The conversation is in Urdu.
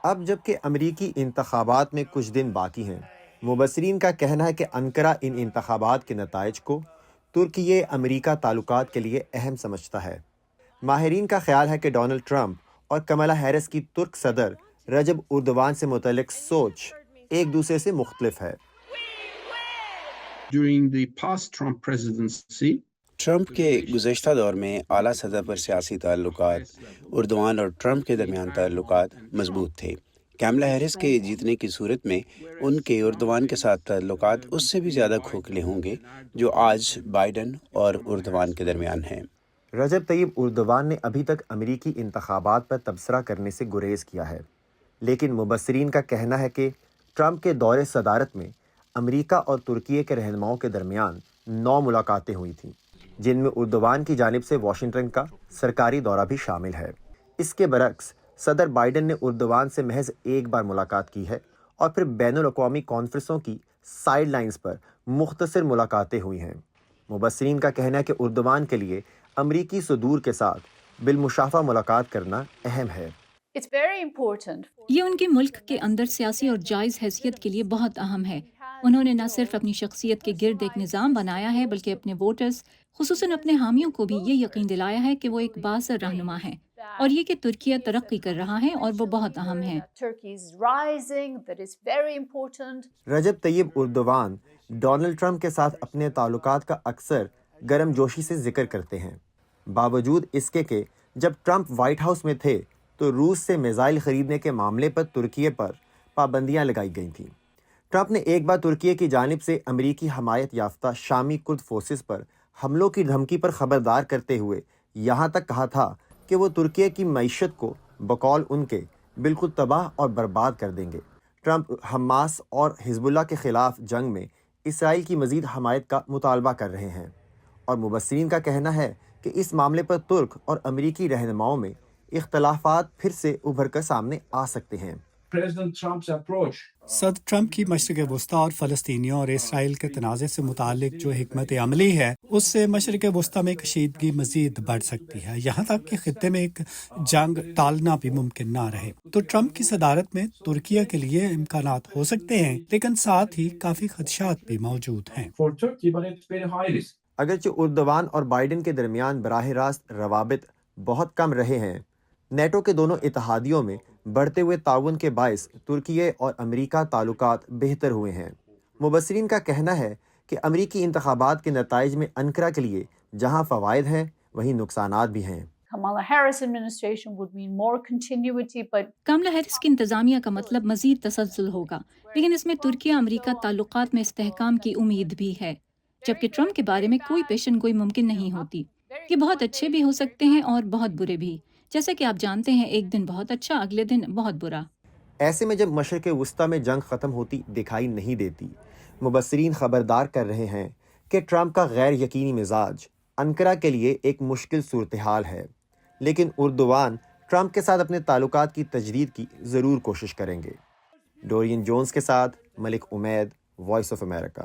اب جبکہ امریکی انتخابات میں کچھ دن باقی ہیں، مبصرین کا کہنا ہے کہ انقرہ ان انتخابات کے نتائج کو ترکیے امریکہ تعلقات کے لیے اہم سمجھتا ہے۔ ماہرین کا خیال ہے کہ ڈونلڈ ٹرمپ اور کملا ہیرس کی ترک صدر رجب اردوان سے متعلق سوچ ایک دوسرے سے مختلف ہے۔ During the past Trump presidency, Trump کے گزشتہ دور میں اعلیٰ سطح پر سیاسی تعلقات، اردوان اور ٹرمپ کے درمیان تعلقات مضبوط تھے۔ کیملا ہیرس کے جیتنے کی صورت میں ان کے اردوان کے ساتھ تعلقات اس سے بھی زیادہ کھوکھلے ہوں گے جو آج بائیڈن اور اردوان کے درمیان ہیں۔ رجب طیب اردوان نے ابھی تک امریکی انتخابات پر تبصرہ کرنے سے گریز کیا ہے، لیکن مبصرین کا کہنا ہے کہ ٹرمپ کے دور صدارت میں امریکہ اور ترکیے کے رہنماؤں کے درمیان 9 ملاقاتیں ہوئی تھیں، جن میں اردوان کی جانب سے واشنگٹن کا سرکاری دورہ بھی شامل ہے۔ اس کے برعکس صدر بائیڈن نے اردوان سے محض ایک بار ملاقات کی ہے اور پھر بین الاقوامی کانفرنسوں کی سائیڈ لائنز پر مختصر ملاقاتیں ہوئی ہیں۔ مبصرین کا کہنا ہے کہ اردوان کے لیے امریکی صدور کے ساتھ بالمشافہ ملاقات کرنا اہم ہے۔ یہ ان کے ملک کے اندر سیاسی اور جائز حیثیت کے لیے بہت اہم ہے۔ انہوں نے نہ صرف اپنی شخصیت کے گرد ایک نظام بنایا ہے بلکہ اپنے ووٹرز، خصوصاً اپنے حامیوں کو بھی یہ یقین دلایا ہے کہ وہ ایک بااثر رہنما ہیں، اور یہ کہ ترکیہ ترقی کر رہا ہے اور وہ بہت اہم ہے۔ رجب طیب اردوان ڈونلڈ ٹرمپ کے ساتھ اپنے تعلقات کا اکثر گرم جوشی سے ذکر کرتے ہیں، باوجود اس کے کہ جب ٹرمپ وائٹ ہاؤس میں تھے تو روس سے میزائل خریدنے کے معاملے پر ترکیے پر پابندیاں لگائی گئی تھیں۔ ٹرمپ نے ایک بار ترکیے کی جانب سے امریکی حمایت یافتہ شامی کرد فورسز پر حملوں کی دھمکی پر خبردار کرتے ہوئے یہاں تک کہا تھا کہ وہ ترکیے کی معیشت کو بقول ان کے بالکل تباہ اور برباد کر دیں گے۔ ٹرمپ حماس اور حزب اللہ کے خلاف جنگ میں اسرائیل کی مزید حمایت کا مطالبہ کر رہے ہیں، اور مبصرین کا کہنا ہے کہ اس معاملے پر ترک اور امریکی رہنماؤں میں اختلافات پھر سے ابھر کر سامنے آ سکتے ہیں۔ صدر ٹرمپ کی مشرق وسطی اور فلسطینیوں اور اسرائیل کے تنازع سے متعلق جو حکمت عملی ہے، اس سے مشرق وسطی میں کشیدگی مزید بڑھ سکتی ہے، یہاں تک کہ خطے میں ایک جنگ ٹالنا بھی ممکن نہ رہے۔ تو ٹرمپ کی صدارت میں ترکیہ کے لیے امکانات ہو سکتے ہیں، لیکن ساتھ ہی کافی خدشات بھی موجود ہیں۔ اگرچہ اردوان اور بائیڈن کے درمیان براہ راست روابط بہت کم رہے ہیں، نیٹو کے دونوں اتحادیوں میں بڑھتے ہوئے تعاون کے باعث ترکیے اور امریکہ تعلقات بہتر ہوئے ہیں۔ مبصرین کا کہنا ہے کہ امریکی انتخابات کے نتائج میں انقرہ کے لیے جہاں فوائد ہیں وہیں نقصانات بھی ہیں۔ کملا ہیرس کی انتظامیہ کا مطلب مزید تسلسل ہوگا، لیکن اس میں ترکیہ امریکہ تعلقات میں استحکام کی امید بھی ہے، جبکہ ٹرمپ کے بارے میں کوئی پیشن گوئی ممکن نہیں ہوتی۔ یہ بہت اچھے بھی ہو سکتے ہیں اور بہت برے بھی، جیسے کہ آپ جانتے ہیں ایک دن بہت اچھا، اگلے دن بہت برا۔ ایسے میں جب مشرق وسطی میں جنگ ختم ہوتی دکھائی نہیں دیتی، مبصرین خبردار کر رہے ہیں کہ ٹرمپ کا غیر یقینی مزاج انقرہ کے لیے ایک مشکل صورتحال ہے، لیکن اردوان ٹرمپ کے ساتھ اپنے تعلقات کی تجدید کی ضرور کوشش کریں گے۔ ڈورین جونز کے ساتھ ملک امید، وائس آف امریکہ۔